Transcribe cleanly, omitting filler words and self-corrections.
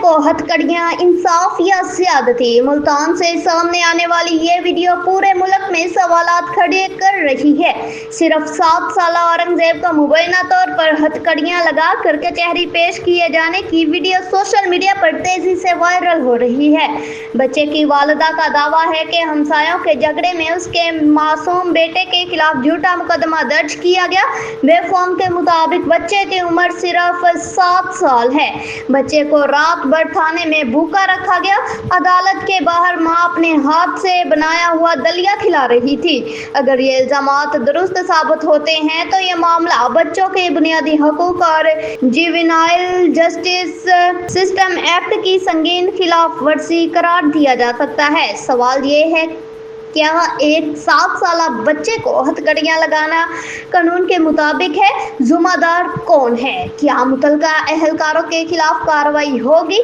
को हथकड़ियां, इंसाफ या ज़्यादती। मुल्तान से सामने आने वाली ये वीडियो पूरे मुल्क में सवालात खड़े कर रही है। सिर्फ 7 साल औरंगजेब का मुबैना तौर पर हथकड़ियां लगा कर कचहरी पेश किए जाने की वीडियो सोशल मीडिया पर तेजी से वायरल हो रही है। बच्चे की वालिदा का दावा है कि हमसायों के झगड़े में उसके मासूम बेटे के खिलाफ झूठा मुकदमा दर्ज किया गया। वेबफॉर्म के मुताबिक बच्चे की उम्र सिर्फ 7 साल है। बच्चे को रात भर थाने में भूखा रखा गया। अदालत के बाहर मां अपने हाथ से बनाया हुआ दलिया खिला रही थी। अगर ये इल्जामात दुरुस्त साबित होते हैं तो ये मामला बच्चों के बुनियादी हकूक और जुवेनाइल जस्टिस सिस्टम एक्ट की संगीन खिलाफ वर्जी करार दिया जा सकता है। सवाल ये है, क्या एक 7 साल बच्चे को हथकड़ियां लगाना कानून के मुताबिक है? जुम्मेदार कौन है? क्या मुतलका एहलकारों के खिलाफ कार्रवाई होगी?